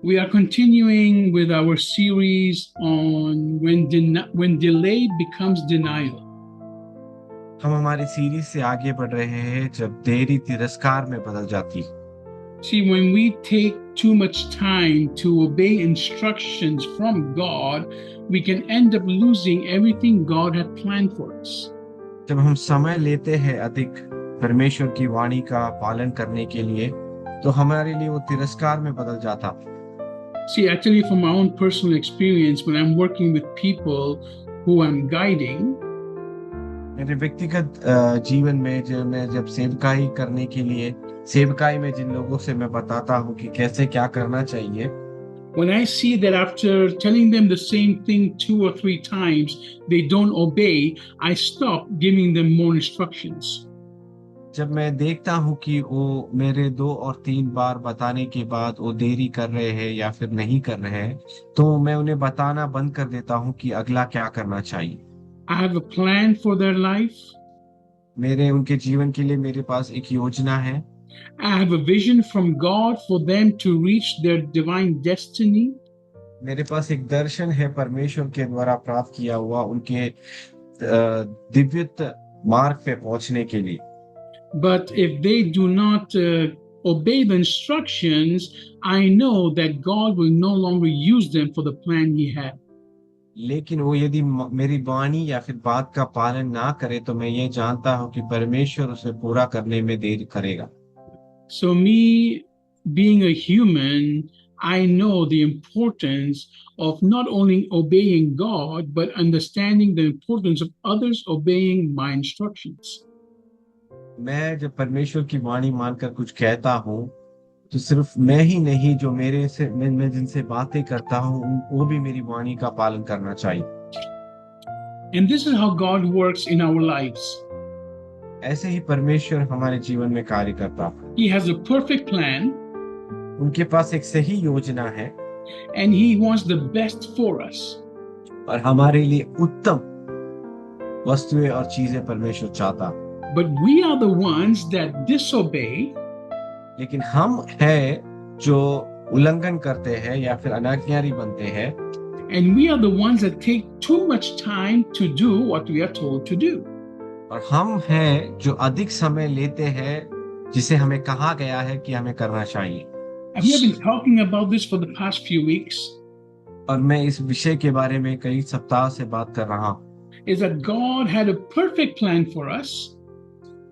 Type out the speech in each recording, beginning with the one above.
We are continuing with our series on when delay becomes denial. हम हमारी series से आगे बढ़ रहे हैं जब देरी तिरस्कार में बदल जाती। See, when we take too much time to obey instructions from God, we can end up losing everything God had planned for us. जब हम समय लेते हैं अधिक परमेश्वर की वाणी का पालन करने के लिए, तो हमारे लिए वो तिरस्कार में बदल जाता। See, actually, from my own personal experience, when I'm working with people who I'm guiding, मेरे व्यक्तिगत जीवन में जब सेवकाई करने के लिए सेवकाई में जिन लोगों से मैं बताता हूँ कि कैसे क्या करना चाहिए, when I see that after telling them the same thing 2 or 3 times, they don't obey, I stop giving them more instructions. जब मैं देखता हूँ कि वो मेरे 2 और 3 बार बताने के बाद वो देरी कर रहे हैं या फिर नहीं कर रहे हैं, तो मैं उन्हें बताना बंद कर देता हूँ कि अगला क्या करना चाहिए। I have a plan for their life. मेरे उनके जीवन के लिए मेरे पास एक योजना है। I have a vision from God for them to reach their divine destiny. मेरे पास एक दर्शन है परमेश्वर के द्वारा प्राप्त किया हुआ उनके दिव्य मार्ग पे पहुंचने के लिए। But if they do not obey the instructions, I know that God will no longer use them for the plan He had. लेकिन वो यदि मेरी वाणी या फिर बात का पालन ना करे, तो मैं ये जानता हूँ कि परमेश्वर उसे पूरा करने में देर करेगा। So, me being a human, I know the importance of not only obeying God, but understanding the importance of others obeying my instructions. मैं जब परमेश्वर की वाणी मानकर कुछ कहता हूँ, तो सिर्फ मैं ही नहीं, जो मेरे से मैं जिनसे बातें करता हूँ वो भी मेरी वाणी का पालन करना चाहिए। And this is how God works in our lives. ऐसे ही परमेश्वर हमारे जीवन में कार्य करता है। He has a perfect plan, उनके पास एक सही योजना है and He wants the best for us. और हमारे लिए उत्तम वस्तुएं और चीजें परमेश्वर चाहता। But we are the ones that disobey, लेकिन हम हैं जो उल्लंघन करते हैं या फिर अनाज्ञाकारी बनते हैं, and we are the ones that take too much time to do what we are told to do. और हम हैं जो अधिक समय लेते हैं जिसे हमें कहा गया है कि हमें करना चाहिए। And we have been talking about this for the past few weeks. और मैं इस विषय के बारे में कई सप्ताह से बात कर रहा हूँ। Is that God had a perfect plan for us,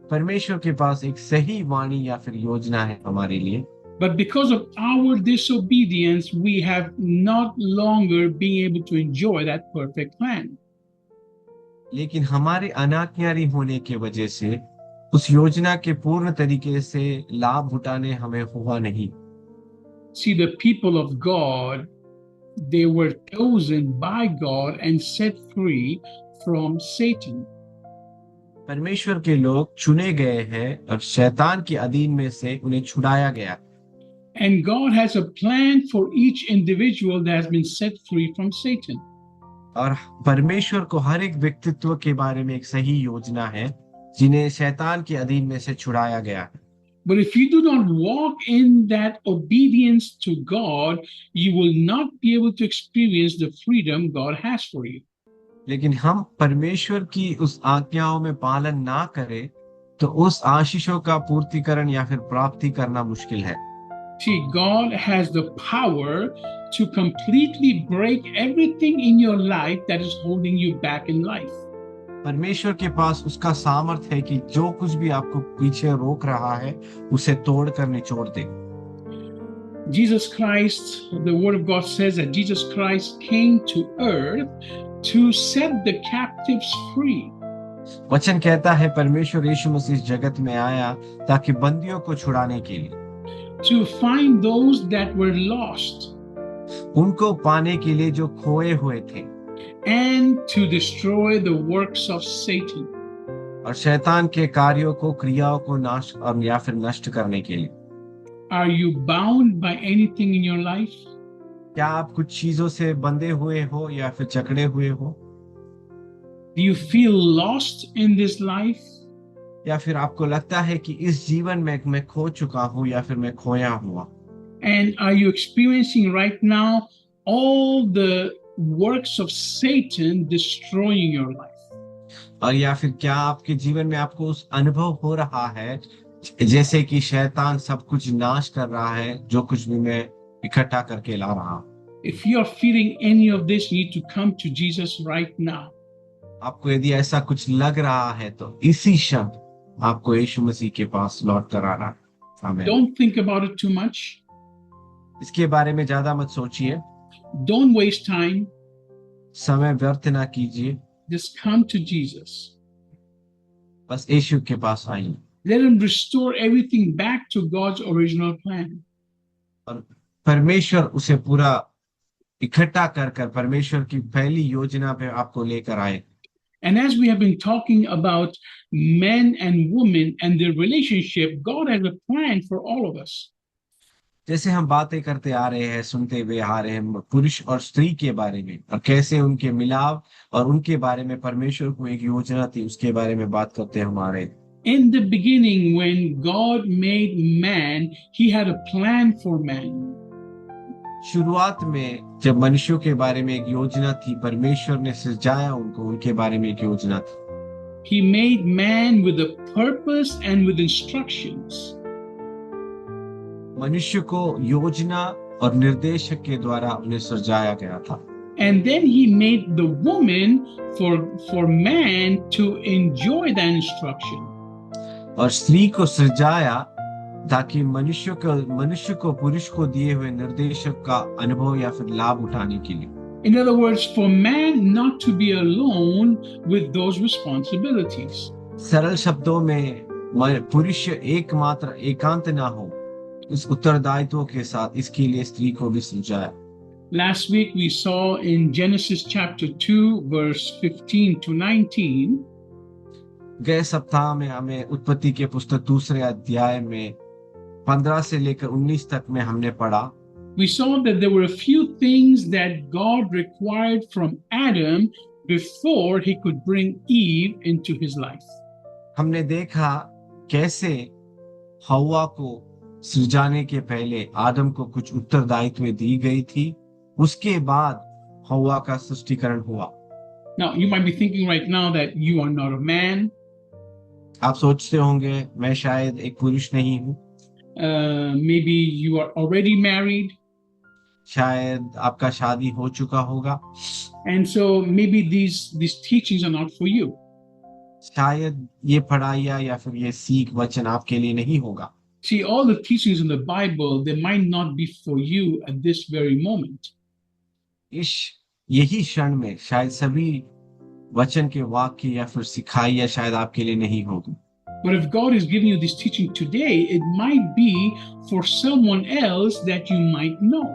परमेश्वर के पास एक सही वाणी या फिर योजना है हमारे लिए, but because of our disobedience, we have not longer been able to enjoy that perfect plan. लेकिन हमारे अनाज्ञाकारी होने की वजह से उस योजना के पूर्ण तरीके से लाभ उठाने हमें हुआ नहीं। See, the people of God, they were chosen by God and set free from Satan. परमेश्वर के लोग चुने गए हैं और शैतान के अधीन में से उन्हें छुड़ाया गया। And God has a plan for each individual that has been set free from Satan. और परमेश्वर को हर एक व्यक्तित्व के बारे में एक सही योजना है जिन्हें शैतान के अधीन में से छुड़ाया गया है। But if you do not walk in that obedience to God, you will not be able to experience the freedom God has for you. लेकिन हम परमेश्वर की उस आज्ञाओं में पालन ना करें, तो उस आशीषों का पूर्तिकरण या फिर प्राप्ति करना मुश्किल है। See, God has the power to completely break everything in your life that is holding you back in life. परमेश्वर के पास उसका सामर्थ्य है कि जो कुछ भी आपको पीछे रोक रहा है उसे तोड़कर निचोड़ दे। Jesus Christ, the Word of God says that Jesus Christ came to earth to set the captives free. वचन कहता है परमेश्वर यीशु मसीह जगत में आया ताकि बंदियों को छुड़ाने के लिए, to find those that were lost, उनको पाने के लिए जो खोए हुए थे, and to destroy the works of Satan. और शैतान के कार्यों को क्रियाओं को नाश और या फिर नष्ट करने के लिए। Are you bound by anything in your life? क्या आप कुछ चीजों से बंधे हुए हो या फिर जकड़े हुए हो? Do you feel lost in this life? या फिर आपको लगता है कि इस जीवन में मैं खो चुका हूं या फिर मैं खोया हुआ? And are you experiencing right now all the works of Satan destroying your life? और या फिर क्या आपके जीवन में आपको उस अनुभव हो रहा है जैसे कि शैतान सब कुछ नाश कर रहा है, जो कुछ भी मैं इकट्ठा करके ला रहा हूँ। If you are feeling any of this, you need to come to Jesus right now. आपको यदि ऐसा कुछ लग रहा है तो इसी क्षण आपको यीशु मसीह के पास लौट कर आना है। आमीन। Don't think about it too much. इसके बारे में ज्यादा मत सोचिए, Don't waste time. समय व्यर्थ ना कीजिए, Just come to Jesus. बस यीशु के पास आइए Let him restore everything back to God's original plan. और परमेश्वर उसे पूरा इकट्ठा कर कर परमेश्वर की पहली योजना पे आपको लेकर आए। And as we have been talking about men and women and their relationship, God has a plan for all of us. जैसे हम बातें करते आ रहे हैं, सुनते हुए आ रहे हैं पुरुष और स्त्री के बारे में और कैसे उनके मिलाप और उनके बारे में परमेश्वर को एक योजना थी, उसके बारे में बात करते हम आ रहे हैं। In the beginning, when God made man, he had a plan for man. शुरुआत में जब मनुष्यों के बारे में एक योजना थी, परमेश्वर ने सजाया उनको, उनके बारे में एक योजना थी। He made man with a purpose and with instructions. मनुष्य को योजना और निर्देशक के द्वारा उन्हें सजाया गया था। And then he made the woman for man to enjoy that instruction. और स्त्री को सजाया ताकि मनुष्य को पुरुष को दिए हुए निर्देशक का अनुभव या फिर लाभ उठाने के लिए। In other words, for man not to be alone with those responsibilities. सरल शब्दों में पुरुष एकमात्र एकांत ना हो इस उत्तरदायित्व के साथ, इसके लिए स्त्री को भी सजाया। Last week we saw in Genesis chapter 2 verse 15 to 19. गए सप्ताह में हमें उत्पत्ति के पुस्तक दूसरे अध्याय में 15 से लेकर 19 तक में हमने पढ़ा। We saw that there were a few things that God required from Adam before he could bring Eve into his life. हमने देखा कैसे हव्वा को सृजाने के पहले आदम को कुछ उत्तरदायित्व दी गई थी, उसके बाद हव्वा का सृष्टिकरण हुआ। Now you might be thinking right now that you are not a man. आप सोचते होंगे मैं शायद एक पुरुष नहीं हूँ। Maybe you are already married. शायद आपका शादी हो चुका होगा। And so maybe these teachings are not for you. शायद ये पढ़ाइयाँ या फिर ये सीख वचन आपके लिए नहीं होगा। See, all the teachings in the Bible, they might not be for you at this very moment. यही क्षण में शायद सभी वचन के वाक्य या फिर सिखाइयाँ शायद आपके लिए नहीं होगी। But if God is giving you this teaching today, it might be for someone else that you might know.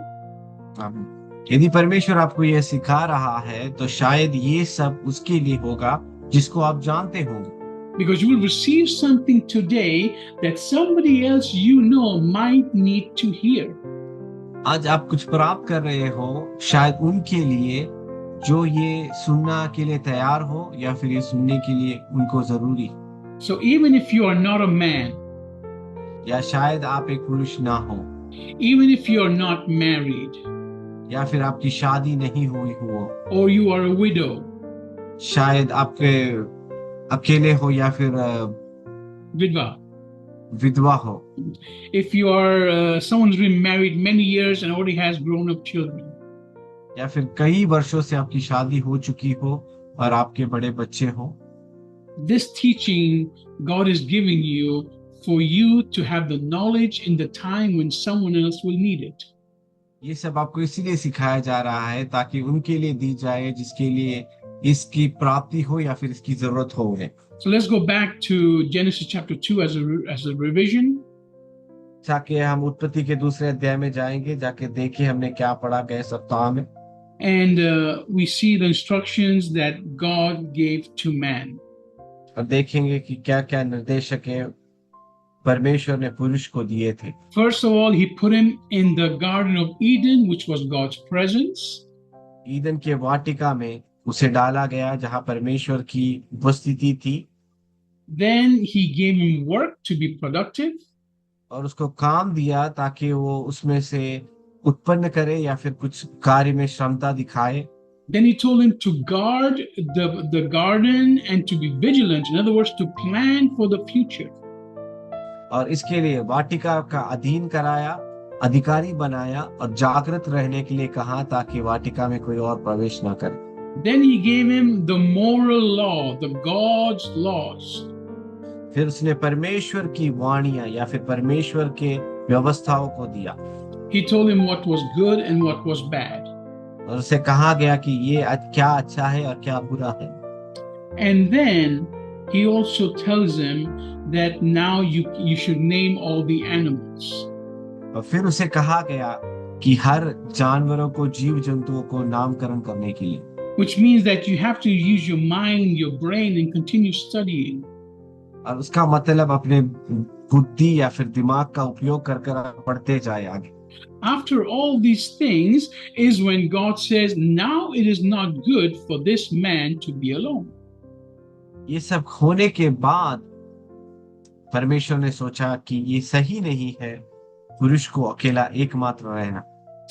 यदि परमेश्वर आपको यह सिखा रहा है तो शायद ये सब उसके लिए होगा जिसको आप जानते होंगे। Because you will receive something today that somebody else you know might need to hear. आज आप कुछ प्राप्त कर रहे हो शायद उनके लिए जो ये सुनना के लिए तैयार हो या फिर ये सुनने के लिए उनको जरूरी। So even if you are not a man, या शायद आप एक पुरुष ना हो, even if you are not married, या फिर आपकी शादी नहीं हुई हो, or you are a widow, शायद आपके अकेले हो या फिर vidva. विधवा हो, If you are someone who's been married many years and already has grown-up children, या फिर कई वर्षों से आपकी शादी हो चुकी हो और आपके बड़े बच्चे हो, this teaching God is giving you for you to have the knowledge in the time when someone else will need it. ये सब आपको इसीलिए सिखाया जा रहा है ताकि उनके लिए दी जाए जिसके लिए इसकी प्राप्ति हो या फिर इसकी जरूरत हो उन्हें। So let's go back to Genesis chapter 2 as a revision. जाके हम उत्पत्ति के दूसरे अध्याय में जाएंगे, जाके देखिए हमने क्या पढ़ा गए सप्ताह में। And we see the instructions that God gave to man. और देखेंगे कि क्या क्या निर्देशक है परमेश्वर ने पुरुष को दिए थे। First of all, he put him in the Garden of Eden, which was God's presence. Eden के वाटिका में उसे डाला गया जहां परमेश्वर की उपस्थिति थी। Then he gave him work to be productive. और उसको काम दिया ताकि वो उसमें से उत्पन्न करे या फिर कुछ कार्य में क्षमता दिखाए। Then he told him to guard the garden and to be vigilant. In other words, to plan for the future. और इसके लिए वाटिका का अधीन कराया, अधिकारी बनाया और जागृत रहने के लिए कहा ताकि वाटिका में कोई और प्रवेश ना करे। Then he gave him the moral law, the God's laws. फिर उसने परमेश्वर की वाणियां या फिर परमेश्वर के व्यवस्थाओं को दिया। He told him what was good and what was bad. और उसे कहा गया कि ये क्या अच्छा है और क्या बुरा है। And then he also tells him that now you should name all the animals. और फिर उसे कहा गया कि हर जानवरों को, जीव जंतुओं को नामकरण करने के लिए। Which means that you have to use your mind, your brain, and continue studying. और उसका मतलब अपने बुद्धि या फिर दिमाग का उपयोग कर कर पढ़ते जाए आगे। After all these things is when God says, now it is not good for this man to be alone. ये सब होने के बाद परमेश्वर ने सोचा कि ये सही नहीं है पुरुष को अकेला एकमात्र रहना।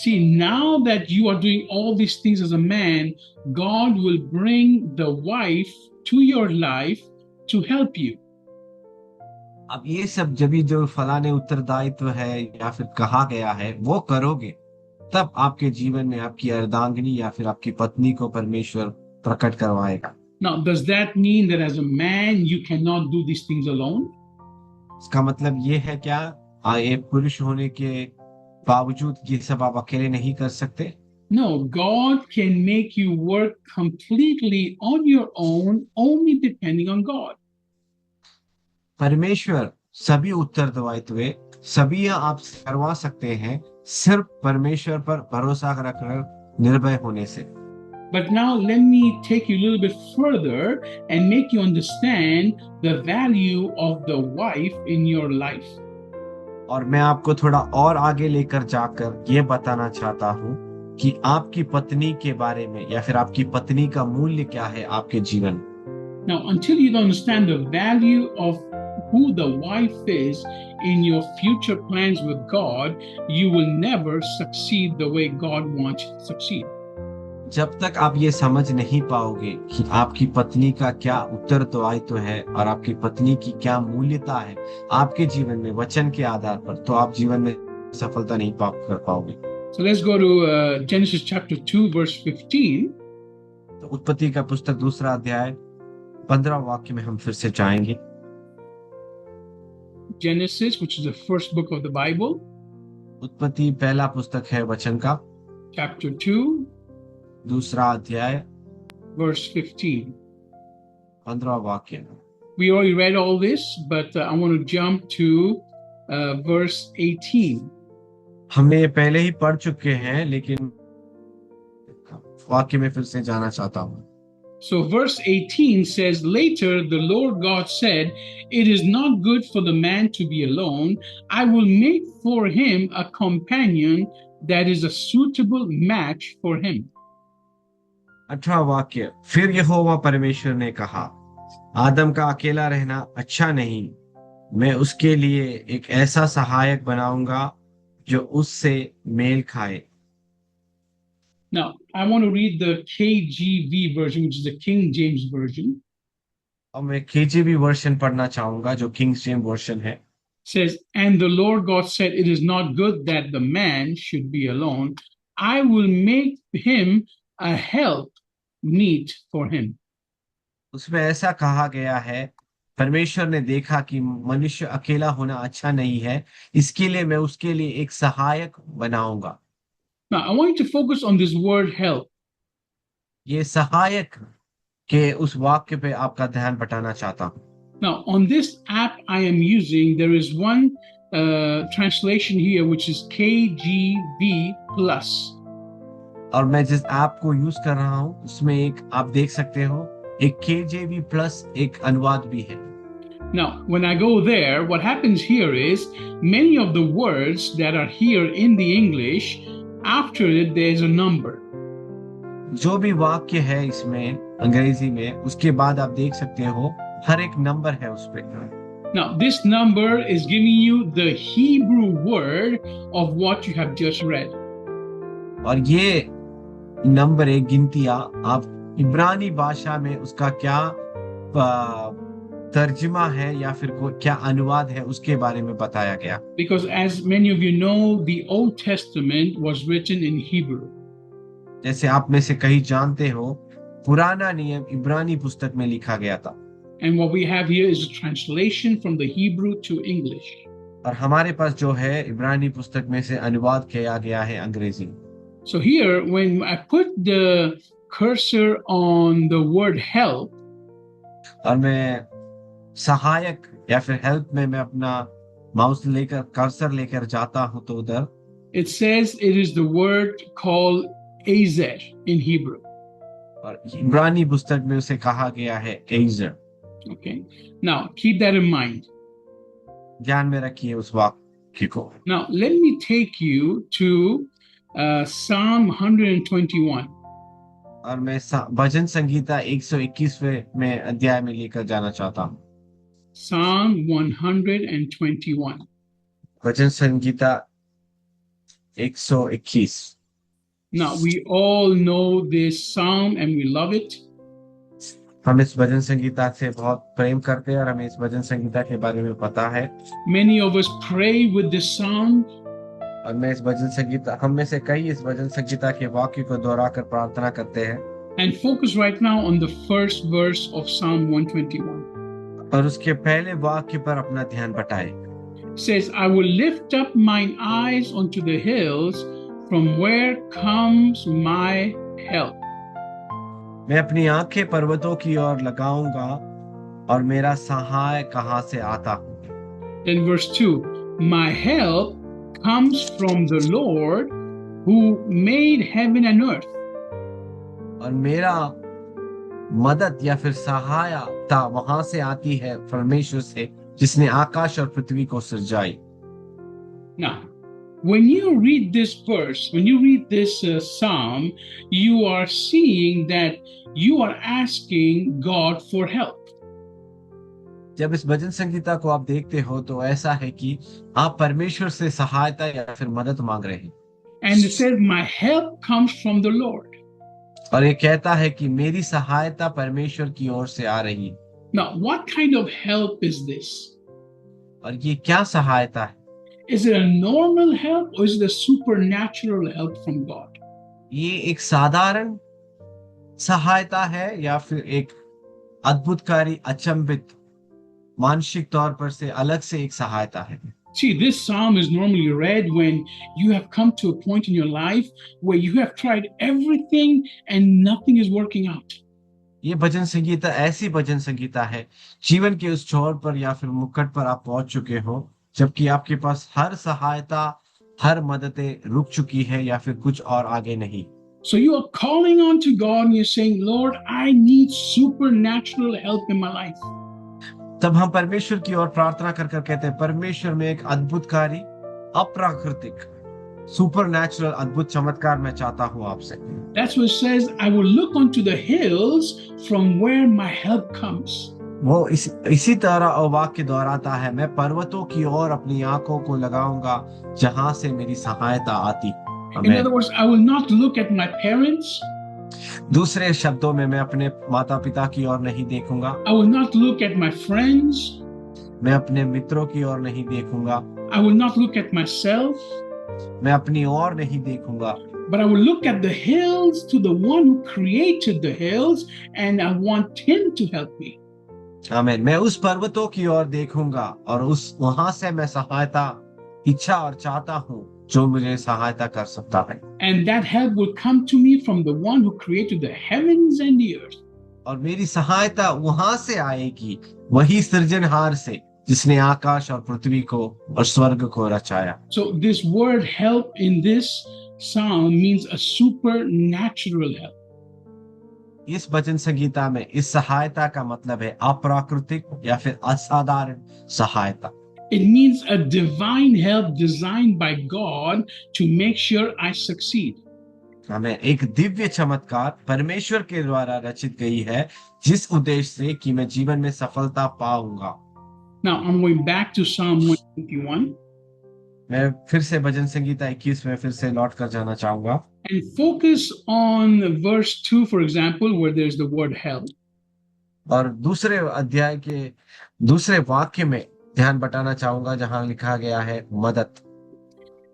See, now that you are doing all these things as a man, God will bring the wife to your life to help you. अब ये सब जब भी जो फलाने उत्तरदायित्व है या फिर कहा गया है वो करोगे, तब आपके जीवन में आपकी अर्धांगिनी या फिर आपकी पत्नी को परमेश्वर प्रकट करवाएगा। Now, does that mean that as a man you cannot do these things alone? इसका मतलब ये है क्या एक पुरुष होने के बावजूद ये सब आप अकेले नहीं कर सकते? No, God can make you work completely on your own, only depending on God. परमेश्वर सभी उत्तरदायित्व सभी आप करवा सकते हैं सिर्फ परमेश्वर पर भरोसा रखकर निर्भय होने से। But now let me take you a little bit further and make you understand the value of the wife in your life. और मैं आपको थोड़ा और आगे लेकर जाकर ये बताना चाहता हूँ कि आपकी पत्नी के बारे में या फिर आपकी पत्नी का मूल्य क्या है आपके जीवन। Now, until you understand the value of who the wife is in your future plans with God, you will never succeed the way God wants you to succeed. जब तक आप ये समझ नहीं पाओगे कि आपकी पत्नी का क्या उत्तरदायित्व है और आपकी पत्नी की क्या मूल्यता है आपके जीवन में वचन के आधार पर, तो आप जीवन में सफलता नहीं कर पाओगे। So let's go to Genesis chapter 2 verse 15. तो उत्पत्ति का पुस्तक 2 अध्याय 15 वाक्य में हम फिर से जाएंगे। Genesis, which is the first book of the Bible. उत्पत्ति पहला पुस्तक है वचन का। Chapter 2. 2 अध्याय verse 15. 15 वाक्य। We already read all this, but I want to jump to verse 18. हमने ये पहले ही पढ़ चुके हैं लेकिन वाक्य में फिर से जाना चाहता हूँ। So verse 18 says, later the Lord God said, it is not good for the man to be alone. I will make for him a companion that is a suitable match for him. 18 वाक्य। फिर यहोवा परमेश्वर ने कहा, आदम का अकेला रहना अच्छा नहीं, मैं उसके लिए एक ऐसा सहायक बनाऊंगा जो उससे मेल खाए। Now, I want to read the KJV version, which is the King James version. और मैं KJV वर्जन पढ़ना चाहूंगा जो किंग जेम्स वर्जन है। Says, and the Lord God said, it is not good that the man should be alone. I will make him a help meet for him. उसमें ऐसा कहा गया है, परमेश्वर ने देखा कि मनुष्य अकेला होना अच्छा नहीं है, इसके लिए मैं उसके लिए एक सहायक बनाऊंगा। Now, I want you to focus on this word help. ये सहायक के उस वाक्य पे आपका ध्यान बटाना चाहता हूँ। Now, on this app I am using, there is one translation here, which is KJV plus. और मैं जिस ऐप को यूज कर रहा हूँ उसमें एक आप देख सकते हो एक KJV प्लस एक अनुवाद भी है। Now, when I go there, what happens here is many of the words that are here in the English, after it there's a number. जो भी वाक्य है इसमें अंग्रेजी में, उसके बाद आप देख सकते हो हर एक नंबर है उस पे। Now, this number is giving you the Hebrew word of what you have just read. और ये नंबर एक गिनतियां आप इब्रानी भाषा में उसका क्या तर्जुमा है या फिर क्या अनुवाद है उसके बारे में बताया गया। Because as many of you know, the Old Testament was written in Hebrew. जैसे आप में से कई जानते हो, पुराना नियम इब्रानी पुस्तक में लिखा गया था। And what we have here is a translation from the Hebrew to English. और हमारे पास जो है इब्रानी पुस्तक में से अनुवाद किया गया है अंग्रेजी में। So here, when I put the cursor on the word help, और मैं सहायक या फिर हेल्प में मैं अपना माउस लेकर कर्सर लेकर जाता हूं तो उधर it says it is the word called Ezer in Hebrew. और इब्रानी पुस्तक में उसे कहा गया है ager. Okay. Now keep that in mind. ध्यान में रखिए उस वाक्य को। Now let me take you to Psalm 121. और मैं भजन संगीता 121वें में अध्याय में लेकर जाना चाहता हूँ। Psalm 121. Bhajan Sangeeta 121। Now we all know this psalm and we love it. हम इस भजन संगीता से बहुत प्रेम करते हैं और हमें इस भजन संगीता के बारे में पता है। Many of us pray with this psalm. और मैं इस भजन संगीता हम में से कई इस भजन संगीता के वाक्य को दोहराकर प्रार्थना करते हैं। And focus right now on the first verse of Psalm 121. और उसके पहले वाक्य पर अपना ध्यान बटाए। It says, I will lift up mine eyes unto the hills, from where comes my help. मैं अपनी आंखें पर्वतों की ओर लगाऊंगा और मेरा सहाय कहां से आता है। Then verse 2, my help comes from the Lord who made heaven and earth. और मेरा मदद या फिर सहायता वहां से आती है परमेश्वर से जिसने आकाश और पृथ्वी को सृजाई। Now, when you read this verse, when you read this psalm, you are seeing that you are asking God for help. जब इस भजन संगीता को आप देखते हो तो ऐसा है कि आप परमेश्वर से सहायता या फिर मदद मांग रहे हैं। And it says, my help comes from the Lord. और ये कहता है कि मेरी सहायता परमेश्वर की ओर से आ रही है। Now, what kind of help is this? और ये क्या सहायता है? Is it a normal help or is it a supernatural help from God? ये एक साधारण सहायता है या फिर एक अद्भुतकारी अचंभित मानसिक तौर पर से अलग से एक सहायता है। See, this psalm is normally read when you have come to a point in your life where you have tried everything and nothing is working out. ये भजन संगीता ऐसी भजन संगीता है जीवन के उस छोर पर या फिर मुक्कट पर आप पहुंच चुके हो जबकि आपके पास हर सहायता हर मददें रुक चुकी है या फिर कुछ और आगे नहीं। So you are calling on to God and you're saying, Lord, I need supernatural help in my life. तब हम परमेश्वर की ओर प्रार्थना कर कर कहते हैं परमेश्वर में एक अद्भुतकारी अप्राकृतिक सुपरनैचुरल अद्भुत चमत्कार मैं चाहता हूं आपसे। That's what it says, I will look unto the hills from where my help comes. वो इसी तरह वाक्य दोहराता है मैं पर्वतों की ओर अपनी आंखों को लगाऊंगा जहां से मेरी सहायता आती। In other words, I will not look at my parents. दूसरे शब्दों में मैं अपने माता पिता की ओर नहीं देखूंगा। I will not look at my friends. मैं अपने मित्रों की ओर नहीं देखूंगा। I will not look at myself. मैं अपनी ओर नहीं देखूंगा। But I will look at the hills to the one who created the hills and I want him to help me. आमीन। मैं उस पर्वतों की ओर देखूंगा और उस वहां से मैं सहायता इच्छा और चाहता हूं जो मुझे सहायता कर सकता है। And that help will come to me from the one who created the heavens and the earth. और मेरी सहायता वहां से आएगी वही सृजनहार से जिसने आकाश और पृथ्वी को और स्वर्ग को रचाया। So this word help in this psalm means a supernatural help. इस भजन संगीता में इस सहायता का मतलब है अप्राकृतिक या फिर असाधारण सहायता। It means a divine help designed by God to make sure I succeed. हमें एक दिव्य चमत्कार परमेश्वर के द्वारा रचित गई है जिस उद्देश्य से कि मैं जीवन में सफलता पाऊंगा। Now I'm going back to Psalm 121 मैं फिर से भजन संगीता 21 में फिर से लौट कर जाना चाहूंगा and focus on verse 2, for example, where there's the word help. और दूसरे अध्याय के दूसरे वाक्य में ध्यान बटाना चाहूंगा जहां लिखा गया है मदद।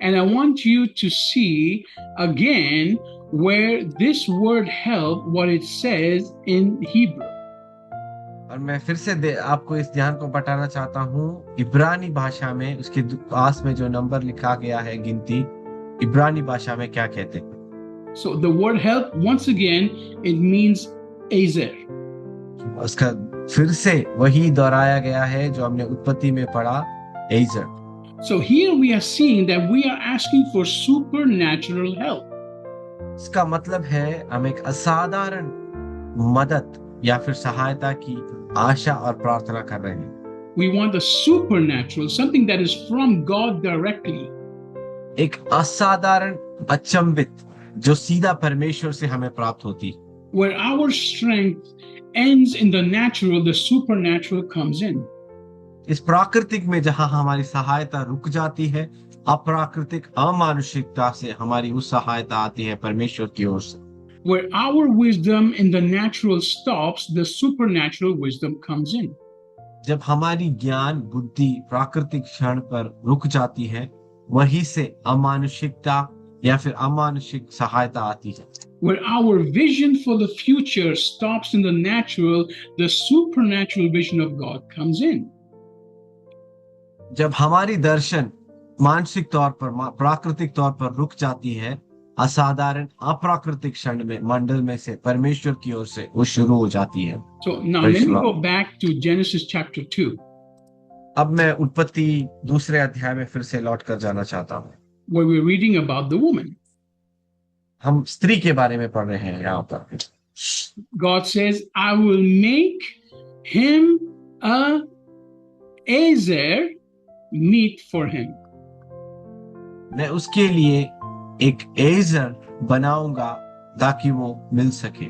And I want you to see again where this word help, what it says in Hebrew. और मैं फिर से आपको इस ध्यान को बटाना चाहता हूँ इब्रानी भाषा में उसके पास में जो नंबर लिखा गया है गिनती इब्रानी भाषा में क्या कहते हैं। So the word help, once again, it means Ezer. उसका फिर से वही दोहराया गया है जो हमने उत्पत्ति में पढ़ा ager. So here we are seeing that we are asking for supernatural help. इसका मतलब है हम एक असाधारण मदद या फिर सहायता की आशा और प्रार्थना कर रहे हैं। We want the supernatural, something that is from God directly. एक असाधारण अचंभित जो सीधा परमेश्वर से हमें प्राप्त होती। Where our strength ends in the natural, the supernatural comes in. इस प्राकृतिक में जहां हमारी सहायता रुक जाती है अप्राकृतिक अमानुषिकता से हमारी उस सहायता आती है परमेश्वर की ओर से। Where our wisdom in the natural stops, the supernatural wisdom comes in. जब हमारी ज्ञान बुद्धि प्राकृतिक क्षण पर रुक जाती है वहीं से अमानुषिकता या फिर अमानुषिक सहायता आती है। Where our vision for the future stops in the natural, the supernatural vision of God comes in. जब हमारी दर्शन मानसिक तौर पर प्राकृतिक तौर पर रुक जाती है असाधारण अप्राकृतिक क्षण में मंडल में से परमेश्वर की ओर से वो शुरू हो जाती है। So now let me go back to Genesis chapter 2. अब मैं उत्पत्ति दूसरे अध्याय में फिर से लौट कर जाना चाहता हूँ where we're reading about the woman. हम स्त्री के बारे में पढ़ रहे हैं यहाँ पर। God says, I will make him a Ezer meet for him. मैं उसके लिए एक एजर बनाऊंगा ताकि वो मिल सके।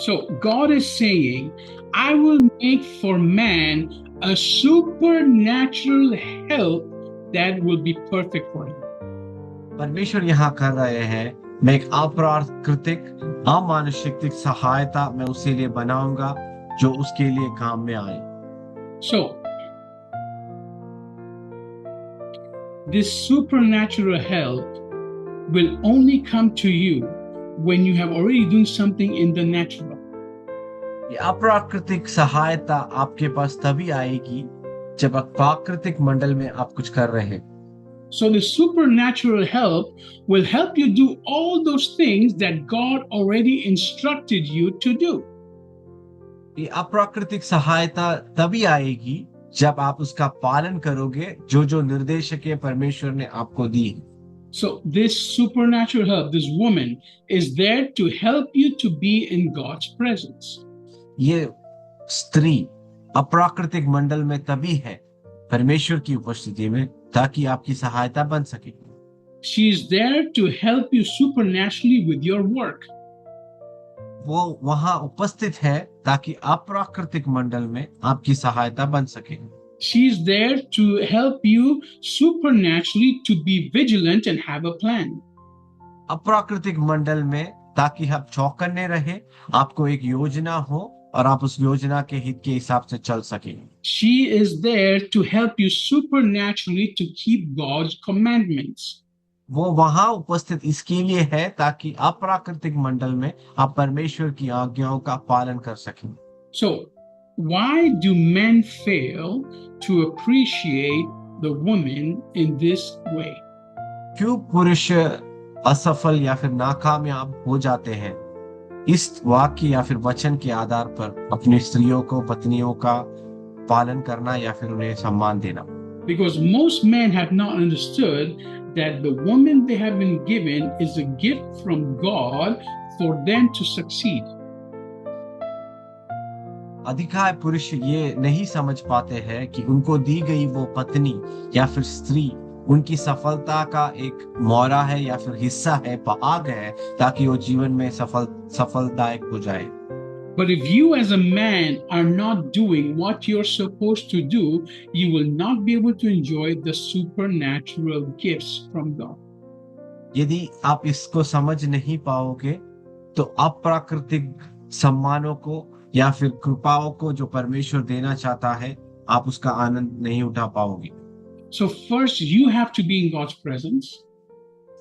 So God is saying, I will make for man a supernatural help that will be perfect for him. परमेश्वर यहाँ कर रहे हैं मैं एक अप्राकृतिक अमानुषिक सहायता मैं उसके लिए बनाऊंगा जो उसके लिए काम में आए। So this supernatural help will only come to you when you have already done something in the natural. ये अप्राकृतिक सहायता आपके पास तभी आएगी जब आप प्राकृतिक मंडल में आप कुछ कर रहे हैं। So the supernatural help will help you do all those things that God already instructed you to do. ये अप्राकृतिक सहायता तभी आएगी जब आप उसका पालन करोगे जो जो निर्देशक परमेश्वर ने आपको दी। So this supernatural help, this woman, is there to help you to be in God's presence. ये स्त्री अप्राकृतिक मंडल में तभी है परमेश्वर की उपस्थिति में ताकि आपकी सहायता बन सके। She is there to help you supernaturally with your work. वो वहां उपस्थित है ताकि अप्राकृतिक मंडल में आपकी सहायता बन सके। She is there to help you supernaturally to be vigilant and have a plan. अप्राकृतिक मंडल में ताकि आप चौकन्ने रहे आपको एक योजना हो और आप उस योजना के हित के हिसाब से चल सके। She is there to help you supernaturally to keep God's commandments. वो वहां उपस्थित इसके लिए है ताकि अप्राकृतिक मंडल में आप परमेश्वर की आज्ञाओं का पालन कर सकें। So why do men fail to appreciate the woman in this way? क्यों पुरुष असफल या फिर नाकामयाब हो जाते हैं इस वाक्य या फिर वचन के आधार पर अपनी स्त्रियों को पत्नियों का पालन करना या फिर उन्हें सम्मान देना? Because most men have not understood that the woman they have been given is a gift from God for them to succeed. अधिकांश पुरुष ये नहीं समझ पाते हैं कि उनको दी गई वो पत्नी या फिर स्त्री उनकी सफलता का एक मोहरा है या फिर हिस्सा है भाग है ताकि वो जीवन में सफलदायक हो जाए। But if you as a man are not doing what you're supposed to do, you will not be able to enjoy the supernatural gifts from God. यदि आप इसको समझ नहीं पाओगे तो अप्राकृतिक सम्मानों को या फिर कृपाओं को जो परमेश्वर देना चाहता है, आप उसका आनंद नहीं उठा पाओगे। So first you have to be in God's presence.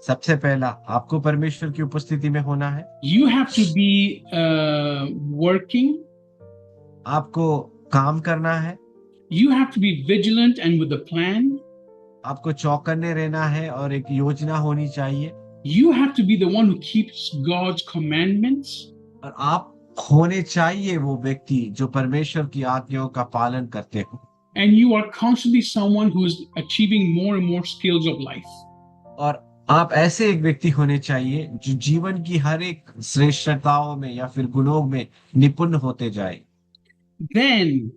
सबसे पहला आपको परमेश्वर की उपस्थिति में होना है। You have to be working. आपको काम करना है। You have to be vigilant and with a plan. आपको चौकन्ने रहना है और एक योजना होनी चाहिए। You have to be the one who keeps God's commandments. और आप होने चाहिए वो व्यक्ति जो परमेश्वर की आज्ञाओं का पालन करते हो। And you are constantly someone who is achieving more and more skills of life. और आप ऐसे एक व्यक्ति होने चाहिए जो जीवन की हर एक श्रेष्ठताओं में या फिर गुणों में निपुण होते जाए। Then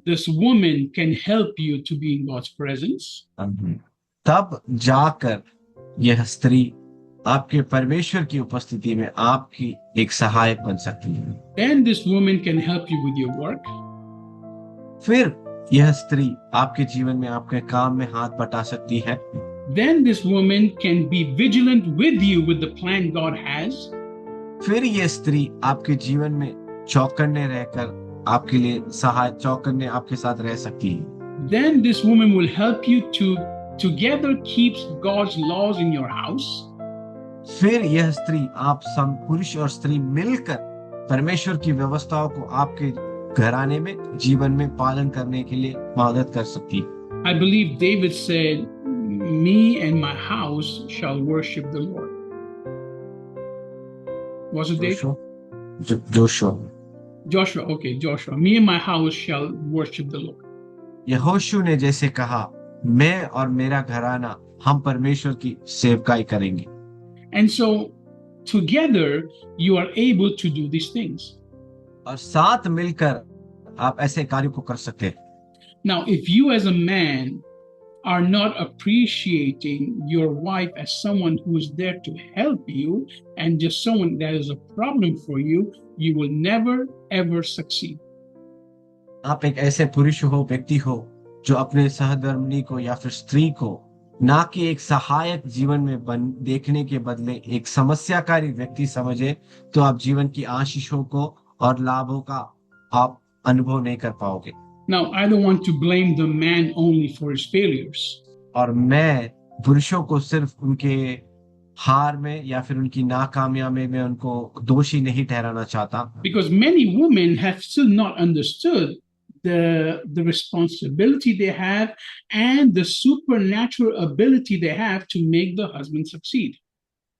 this woman can help you to be in God's presence. तब जाकर यह स्त्री आपके परमेश्वर की उपस्थिति में आपकी एक सहायक बन सकती है। Then this woman can help you with your work. फिर यह स्त्री आपके जीवन में आपके काम में हाथ बटा सकती है। Then this woman can be vigilant with you with the plan God has. फिर यह स्त्री आपके जीवन में चौकन्ने रहकर आपके लिए चौकन्ने आपके साथ रह सकती है। Then this woman will help you to together keep God's laws in your house. फिर यह स्त्री आप पुरुष और स्त्री मिलकर परमेश्वर की व्यवस्थाओं को आपके घराने में जीवन में पालन करने के लिए मदद कर सकती है। I believe David said, "Me and my house shall worship the Lord." Was it David? Joshua. Okay, Joshua. Me and my house shall worship the Lord. यहोशू ने जैसे कहा, मैं और मेरा घराना हम परमेश्वर की सेवकाई करेंगे। And so together you are able to do these things. और साथ मिलकर आप ऐसे कार्यों को कर सकते हैं। Now, if you as a man are not appreciating your wife as someone who is there to help you and just someone that is a problem for you, you will never ever succeed. आप एक ऐसे पुरुष हो, व्यक्ति हो जो अपने सहधर्मिणी को या फिर स्त्री को ना कि एक सहायक जीवन में देखने के बदले एक समस्याकारी व्यक्ति समझे, तो आप जीवन की आशीषों को और लाभों का आप अनुभव नहीं कर पाओगे। Now, I don't want to blame the man only for his failures. और मैं पुरुषों को सिर्फ उनके हार में या फिर उनकी नाकामयाबी में उनको दोषी नहीं ठहराना चाहता। Because many women have still not understood the responsibility they have and the supernatural ability they have to make the husband succeed.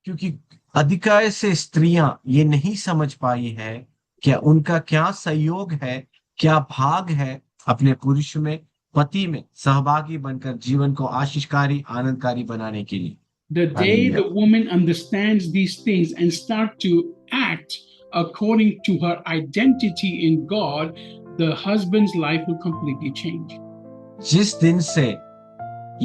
क्योंकि अधिकांश से स्त्रियां ये नहीं समझ पाई है कि उनका क्या सहयोग है, क्या भाग है अपने पुरुष में, पति में सहभागी बनकर जीवन को आशीषकारी आनंदकारी बनाने के लिए। The day the woman understands these things and start to act according to her identity in God, the husband's life will completely change. जिस दिन से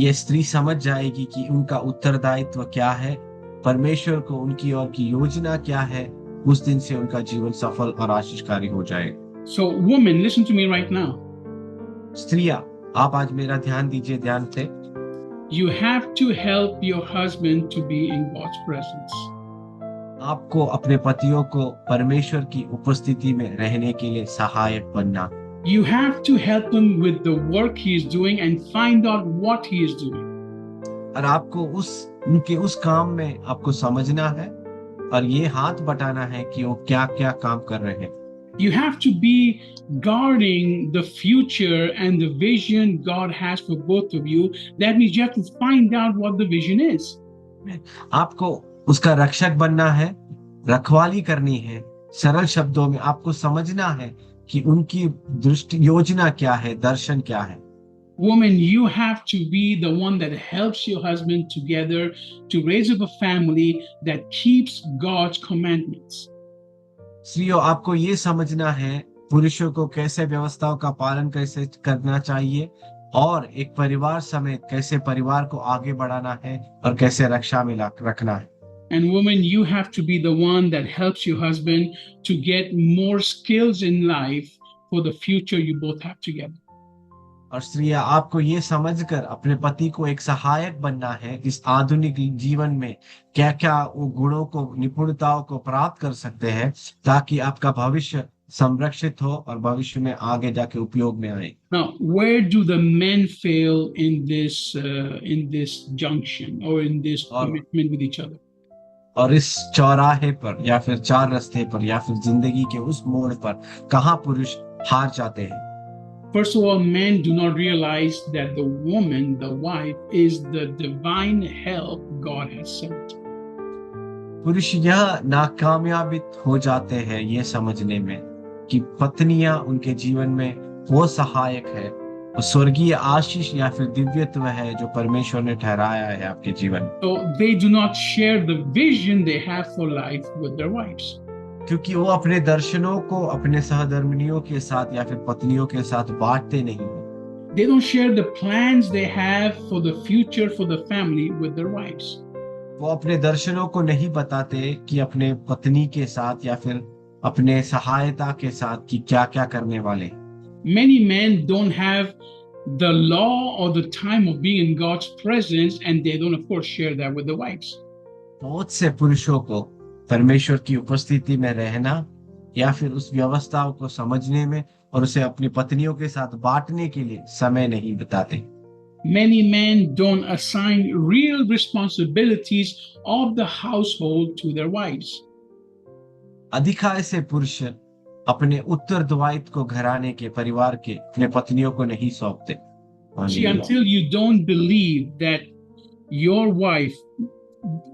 ये स्त्री समझ जाएगी कि उनका उत्तरदायित्व क्या है, परमेश्वर को उनकी और की योजना क्या है, उस दिन से उनका जीवन सफल और आशीषकारी हो जाएगा। So women, listen to me right now. स्त्रियां, आप आज मेरा ध्यान दीजिए ध्यान से। You have to help your husband to be in God's presence. आपको अपने पतियों को परमेश्वर की उपस्थिति में रहने के लिए सहायक बनना। You have to help him with the work he is doing and find out what he is doing. और आपको उनके उस काम में आपको समझना है और ये हाथ बटाना है कि वो क्या-क्या काम कर रहे हैं। You have to be guarding the future and the vision God has for both of you. That means you have to find out what the vision is. आपको उसका रक्षक बनना है, रखवाली करनी है। सरल शब्दों में आपको समझना है कि उनकी दृष्टि योजना क्या है, दर्शन क्या है। Woman, you have to be the one that helps your husband together to raise up a family that keeps God's commandments. स्त्रियों, आपको ये समझना है पुरुषों को कैसे व्यवस्थाओं का पालन कैसे करना चाहिए और एक परिवार समेत कैसे परिवार को आगे बढ़ाना है और कैसे रक्षा में रखना है। And woman, you have to be the one that helps your husband to get more skills in life for the future you both have together. और स्त्रियां, आपको ये समझकर अपने पति को एक सहायक बनना है इस आधुनिक जीवन में, क्या क्या वो गुणों को, निपुणताओं को प्राप्त कर सकते हैं ताकि आपका भविष्य संरक्षित हो और भविष्य में आगे जाके उपयोग में आए। Now, where do the men fail in this junction or in this और commitment with each other? और इस चौराहे पर या फिर चार रास्ते पर या फिर जिंदगी के उस मोड़ पर कहाँ पुरुष हार जाते हैं? First of all, men do not realize that the woman, the wife, is the divine help God has sent. पुरुष यह नाकामयाबित हो जाते हैं ये समझने में कि पत्नियां उनके जीवन में वो सहायक है, वो स्वर्गीय आशीष या फिर दिव्यत्व है जो परमेश्वर ने ठहराया है आपके जीवन में। So they do not share the vision they have for life with their wives. क्योंकि वो अपने दर्शनों को अपने सहधर्मिणियों के साथ या फिर पत्नियों के साथ बांटते नहीं हैं। They don't share the plans they have for the future for the family with their wives. वो अपने दर्शनों को नहीं बताते कि अपने पत्नी के साथ या फिर अपने सहायता के साथ कि क्या क्या करने वाले। Many men don't have the law or the time of being in God's presence, and they don't, of course, share that with the wives. बहुत से पुरुषों को परमेश्वर की उपस्थिति में रहना या फिर उस व्यवस्थाओं को समझने में और उसे अपनी पत्नियों के साथ बांटने के लिए समय नहीं बिताते। Many men don't assign real responsibilities of the household to their wives. अधिकांश से पुरुष अपने उत्तरदायित्व को घराने के, परिवार के, अपने पत्नियों को नहीं सौंपते। See, until you don't believe that your wife,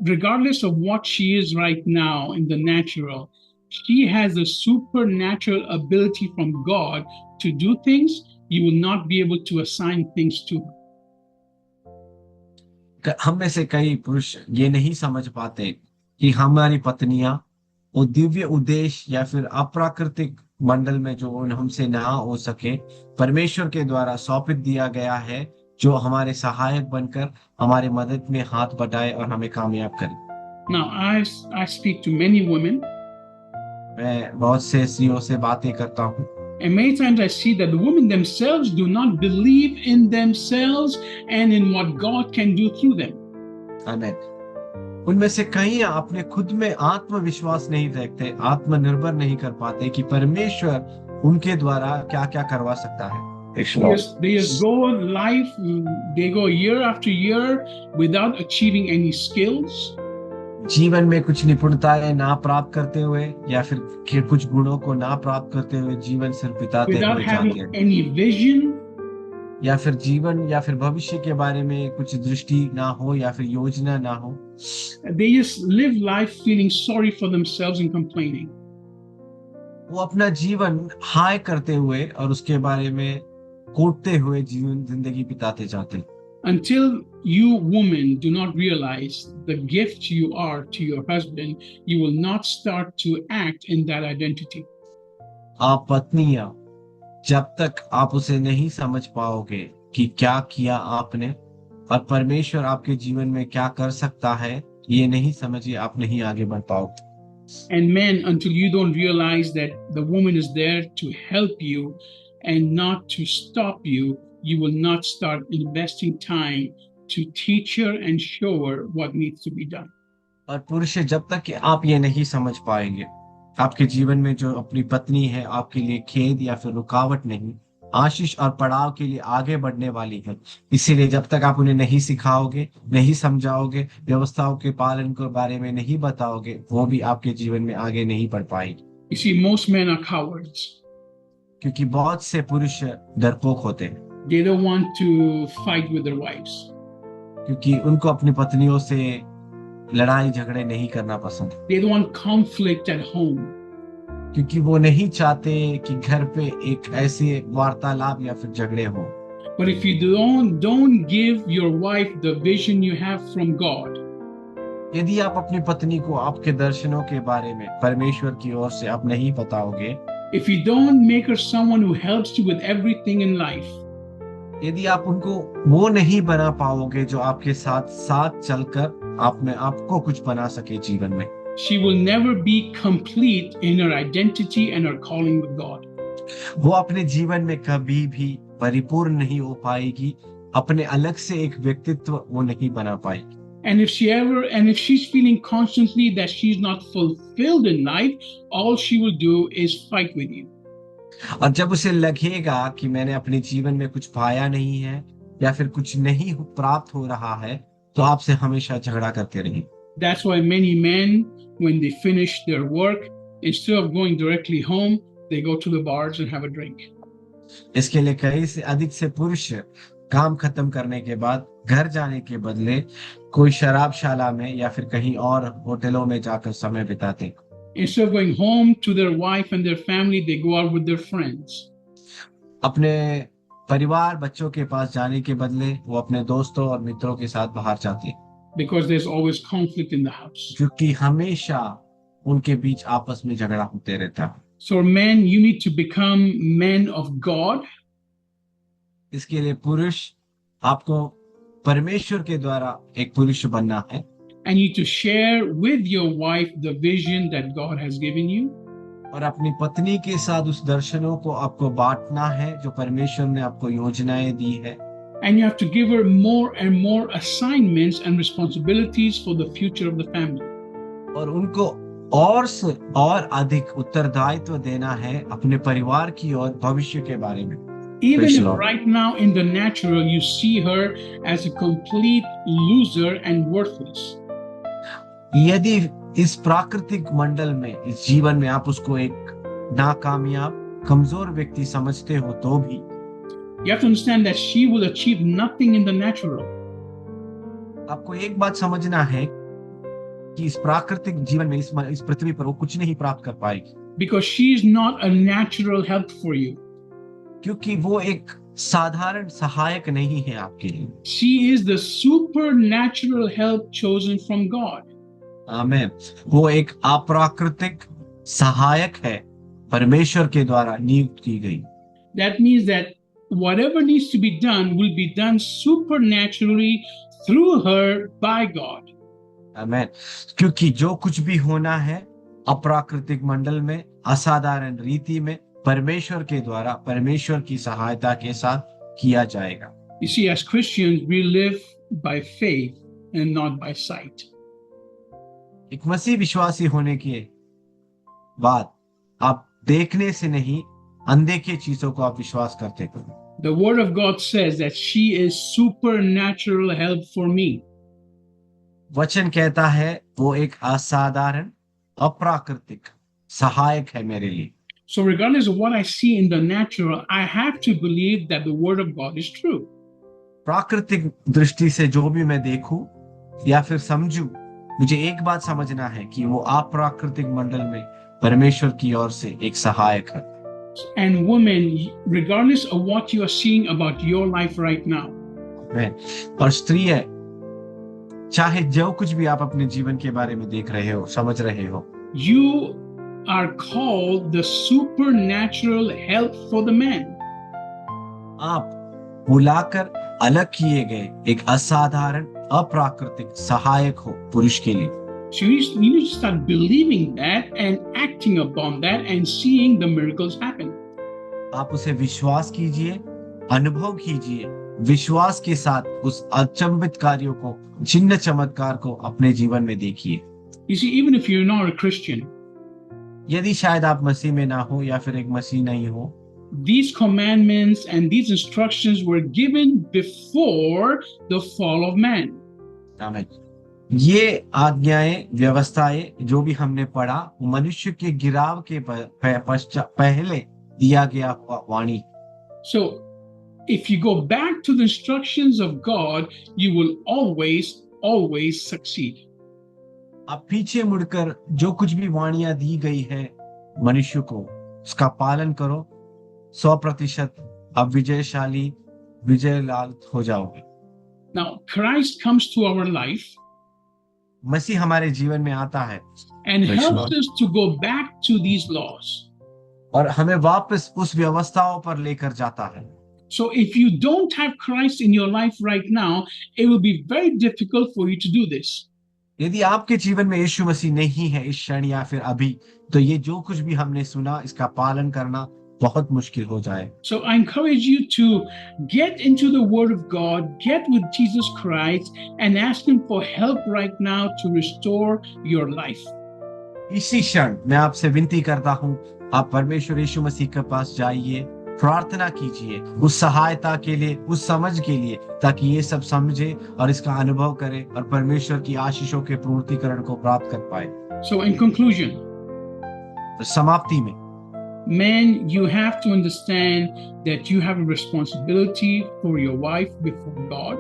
regardless of what she is right now in the natural, she has a supernatural ability from God to do things, you will not be able to assign things to her. हम में से कई पुरुष ये नहीं समझ पाते कि हमारी पत्नियां वो दिव्य उद्देश्य या फिर अप्राकृतिक मंडल में जो हमसे ना हो सके, परमेश्वर के द्वारा सौंपित दिया गया है, जो हमारे सहायक बनकर हमारे मदद में हाथ बटाए और हमें कामयाब करे। Now, I speak to many women, मैं बहुत से स्त्रियों से बातें करता हूँ and many times I see that the women themselves do not believe in themselves and in what God can do through them. आमीन। उनमें से कई अपने खुद में आत्मविश्वास नहीं रखते, आत्मनिर्भर नहीं कर पाते कि परमेश्वर उनके द्वारा क्या क्या करवा सकता है। They just go life, they go year after year without achieving any skills. जीवन में कुछ निपुणताएं ना प्राप्त करते हुए या फिर कुछ गुणों को ना प्राप्त करते हुए जीवन सिर्फ बिताते Without हुए जाते having हैं, any vision, या फिर जीवन या फिर भविष्य के बारे में कुछ दृष्टि ना हो या फिर योजना ना हो। they just live life feeling sorry for themselves and complaining. वो अपना जीवन हाय करते हुए और उसके बारे में कोटते हुए जीवन जिंदगी बिताते जाते हैं। Until you women do not realize the gift you are to your husband, you will not start to act in that identity. आप पत्नियां, जब तक आप उसे नहीं समझ पाओगे कि क्या किया आपने और परमेश्वर आपके जीवन में क्या कर सकता है, ये नहीं समझिए, आप नहीं आगे बढ़ पाओगे। And men, until you don't realize that the woman is there to help you and not to stop you, you will not start investing time to teach her and show her what needs to be done. और पुरुष, जब तक कि आप ये नहीं समझ पाएंगे आपके जीवन में जो अपनी पत्नी है आपके लिए खेद या फिर रुकावट नहीं, आशीष और पड़ाव के लिए आगे बढ़ने वाली है, इसीलिए जब तक आप उन्हें नहीं सिखाओगे, नहीं समझाओगे, व्यवस्थाओं के पालन के बारे में नहीं बताओगे, वो भी आपके जीवन में आगे नहीं बढ़ पाएगी। You see, most men are cowards. क्योंकि बहुत से पुरुष डरपोक होते हैं, They don't want to fight with their wives. क्योंकि उनको अपनी पत्नियों से लड़ाई झगड़े नहीं करना पसंद, They don't want conflict at home. क्योंकि वो नहीं चाहते कि घर पे एक ऐसे वार्तालाप या फिर झगड़े हो। But if you don't give your wife the vision you have from God, यदि आप अपनी पत्नी को आपके दर्शनों के बारे में परमेश्वर की ओर से आप नहीं बताओगे, if you don't make her someone who helps you with everything in life, यदि आप उनको वो नहीं बना पाओगे जो आपके साथ साथ चलकर आप में आपको कुछ बना सके जीवन में। She will never be complete in her identity and her calling with God. वो अपने जीवन में कभी भी परिपूर्ण नहीं हो पाएगी, अपने अलग से एक व्यक्तित्व वो नहीं बना पाएगी। And if she's feeling constantly that she's not fulfilled in life, all she will do is fight with you. और जब उसे लगेगा कि मैंने अपने जीवन में कुछ पाया नहीं है या फिर कुछ नहीं प्राप्त हो रहा है, तो आपसे हमेशा झगड़ा करते रहेगी। That's why many men, when they finish their work, instead of going directly home, they go to the bars and have a drink. इसके लिए कई से अधिक से पुरुष काम खत्म करने के बाद घर जाने के बदले कोई शराबशाला में या फिर कहीं और होटलों में जाकर समय बिताते हैं। Instead of going home to their wife and their family, they go out with their friends. अपने परिवार बच्चों के पास जाने के बदले वो अपने दोस्तों और मित्रों के साथ बाहर जाते हैं, Because there's always conflict in the house. क्योंकि हमेशा उनके बीच आपस में झगड़ा होते रहता है। So men, you need to become men of God. इसके लिए पुरुष आपको परमेश्वर के द्वारा एक पुरुष बनना है, And you need to share with your wife the vision that God has given you. और अपनी पत्नी के साथ उस दर्शनों को आपको बांटना है जो परमेश्वर ने आपको योजनाएं दी है। And you have to give her more and more assignments and responsibilities for the future of the family. और उनको और से और अधिक उत्तरदायित्व देना है अपने परिवार की और भविष्य के बारे में। Even Praise if the Lord. right now in the natural you see her as a complete loser and worthless. यदि इस प्राकृतिक मंडल में, इस जीवन में आप उसको एक नाकामयाब कमजोर व्यक्ति समझते हो, तो भी You have to understand that she will achieve nothing in the natural. आपको एक बात समझना है कि इस प्राकृतिक जीवन में, इस पृथ्वी पर वो कुछ नहीं प्राप्त कर पाएगी, Because she is not a natural help for you. क्योंकि वो एक साधारण सहायक नहीं है आपके लिए। She is the supernatural help chosen from God. आमीन। वो एक अप्राकृतिक सहायक है, परमेश्वर के द्वारा नियुक्त की गई। That means that whatever needs to be done will be done supernaturally through her by God. आमीन। क्योंकि जो कुछ भी होना है अप्राकृतिक मंडल में, असाधारण रीति में, परमेश्वर के द्वारा, परमेश्वर की सहायता के साथ किया जाएगा। You see, as Christians, we live by faith and not by sight. एक मसीह विश्वासी होने के बाद आप देखने से नहीं, अनदेखे चीजों को आप विश्वास करते हो। The Word of God says that she is supernatural help for me. वचन कहता है वो एक असाधारण अप्राकृतिक सहायक है मेरे लिए। So regardless of what I see in the natural, I have to believe that the Word of God is true. प्राकृतिक दृष्टि से जो भी मैं देखूं या फिर समझूं, मुझे एक बात समझना है कि वो अप्राकृतिक मंडल में परमेश्वर की ओर से एक सहायक है। And women, regardless of what you are seeing about your life right now, और स्त्री है, चाहे जो कुछ भी आप अपने जीवन के बारे में देख रहे हो, समझ रहे हो, you are called the supernatural help for the man. आप बुलाकर अलग किए गए एक असाधारण अप्राकृतिक सहायक हो पुरुष के लिए। So you need to start believing that and acting upon that and seeing the miracles happen. आप उसे विश्वास कीजिए, अनुभव कीजिए, विश्वास के साथ उस अचंभित कार्यों को, चिन्ह चमत्कार को अपने जीवन में देखिए। You see, even if you're not a Christian, यदि शायद आप मसीह में ना हो या फिर एक मसीह नहीं हो, these commandments and these instructions were given before the fall of man. आमीन। ये आज्ञाएं, व्यवस्थाएं जो भी हमने पढ़ा, वो मनुष्य के गिराव के पहले दिया गया वाणी। So if you go back to the instructions of God, you will always succeed. आप पीछे मुड़कर जो कुछ भी वाणियां दी गई है मनुष्य को, उसका पालन करो, 100% आप विजय लाल हो जाओगे। Now, Christ comes to our life मसीह हमारे जीवन में आता है and Praise the helps Lord. us to go back to these laws. और हमें वापस उस व्यवस्थाओं पर लेकर जाता है। So if you don't have Christ in your life right now, it will be very difficult for you to do this. यदि आपके जीवन में यीशु मसीह नहीं है इस क्षण या फिर अभी, तो ये जो कुछ भी हमने सुना इसका पालन करना बहुत मुश्किल हो जाए। So I encourage you to get into the Word of God, get with Jesus Christ, and ask Him for help right now to restore your life. इसी क्षण मैं आपसे विनती करता हूँ, आप परमेश्वर यीशु मसीह के पास जाइए, प्रार्थना कीजिए उस सहायता के लिए, उस समझ के लिए, ताकि ये सब समझे और इसका अनुभव करे और परमेश्वर की आशीषों के पूर्तिकरण को प्राप्त कर पाए। So in conclusion, तो समाप्ति में, men, you have to understand that you have a responsibility for your wife before God.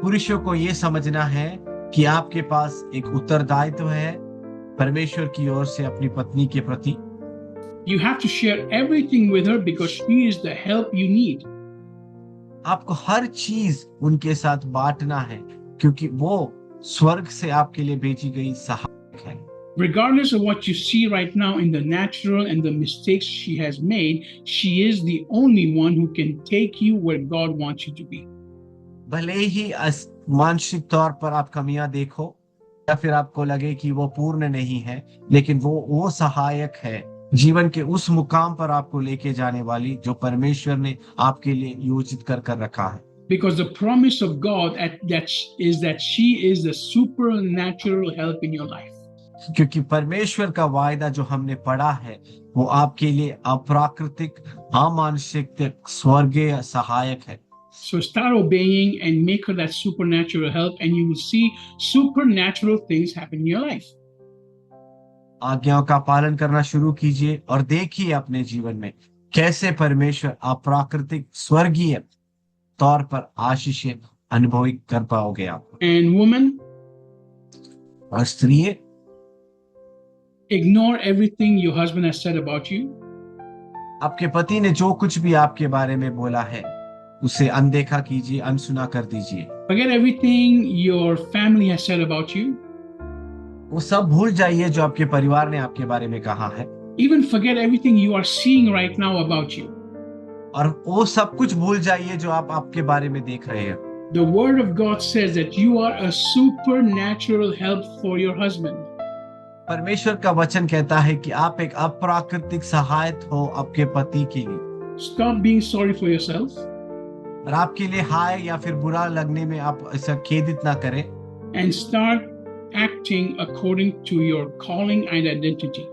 पुरुषों को ये समझना है कि आपके पास एक उत्तरदायित्व है परमेश्वर की ओर से अपनी पत्नी के प्रति। You have to share everything with her because she is the help you need. आपको हर चीज उनके साथ बांटना है, क्योंकि वो स्वर्ग से आपके लिए भेजी गई सहायक है। Regardless of what you see right now in the natural and the mistakes she has made, she is the only one who can take you where God wants you to be. भले ही मानसिक तौर पर आप कमियां देखो या फिर आपको लगे कि वो पूर्ण नहीं है, लेकिन वो सहायक है जीवन के उस मुकाम पर आपको लेके जाने वाली, जो परमेश्वर ने आपके लिए योजित कर रखा है। Because the promise of God is that she is the supernatural help in your life. क्योंकि परमेश्वर का वायदा जो हमने पढ़ा है वो आपके लिए अप्राकृतिक, अमानसिक, स्वर्गीय सहायक है। So start obeying and make her that supernatural help, and you will see supernatural things happen in your life. आज्ञाओं का पालन करना शुरू कीजिए और देखिए अपने जीवन में कैसे परमेश्वर अप्राकृतिक, स्वर्गीय तौर पर आशीष अनुभव कर पाओगे आप। And woman, और स्त्री, ignore everything your husband has said about you. आपके पति ने जो कुछ भी आपके बारे में बोला है उसे अनदेखा कीजिए, अनसुना कर दीजिए। Forget everything your family has said about you. वो सब भूल जाइए जो आपके परिवार ने आपके बारे में कहा है। Even forget everything you are seeing right now about you. और वो सब कुछ भूल जाइए जो आप आपके बारे में देख रहे हैं। The word of God says that you are a supernatural help for your husband. परमेश्वर का वचन कहता है कि आप एक अप्राकृतिक सहायक हो आपके पति के लिए। Stop being sorry for yourself. और आपके लिए हाय या फिर बुरा लगने में आप ऐसा खेदित ना करें। And start acting according to your calling and identity.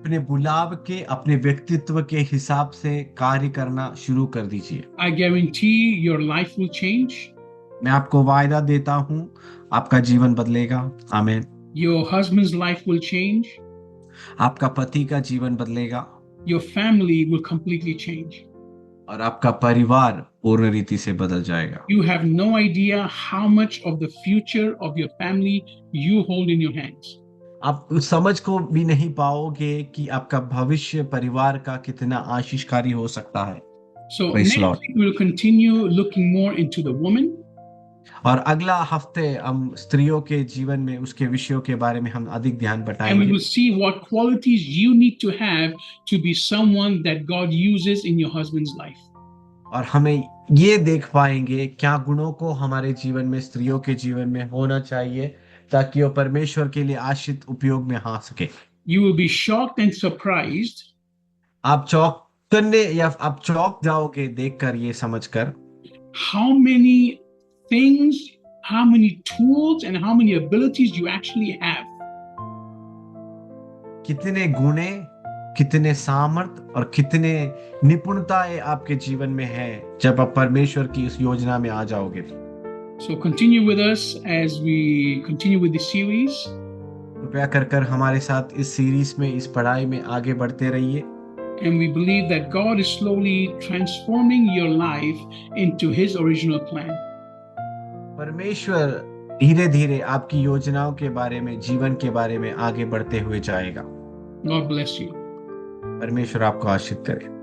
अपने बुलाव के, अपने व्यक्तित्व के हिसाब से कार्य करना शुरू कर दीजिए। I guarantee your life will change. मैं आपको वायदा देता हूँ आपका जीवन बदलेगा। आमीन। Your husband's life will change. आपका पति का जीवन बदलेगा। Your family will completely change. और आपका परिवार पूर्ण रीति से बदल जाएगा। You have no idea how much of the future of your family you hold in your hands. आप उस समझ को भी नहीं पाओगे कि आपका भविष्य परिवार का कितना आशीषकारी हो सकता है। So Praise next Lord. week we will continue looking more into the woman. और अगला हफ्ते हम स्त्रियों के जीवन में उसके विषयों के बारे में हम अधिक ध्यान And we बताएंगे will see what qualities you need to have to be someone that God uses in your husband's life. और हमें ये देख पाएंगे क्या गुणों को हमारे जीवन में, स्त्रियों के जीवन में होना चाहिए ताकि वो परमेश्वर के लिए आश्रित उपयोग में आ सके। You will be shocked and surprised आप चौंकने या आप चौंक जाओगे देखकर, ये समझकर how many things, how many tools, and how many abilities you actually have. कितने गुणे, कितने सामर्थ और कितने निपुणताएं आपके जीवन में है जब आप परमेश्वर की उस योजना में आ जाओगे। So continue with us as we continue with the series. कृपया कर हमारे साथ इस सीरीज में, इस पढ़ाई में आगे बढ़ते रहिए। And we believe that God is slowly transforming your life into His original plan. परमेश्वर धीरे धीरे आपकी योजनाओं के बारे में, जीवन के बारे में आगे बढ़ते हुए जाएगा। God bless you. परमेश्वर आपको आशीष करे।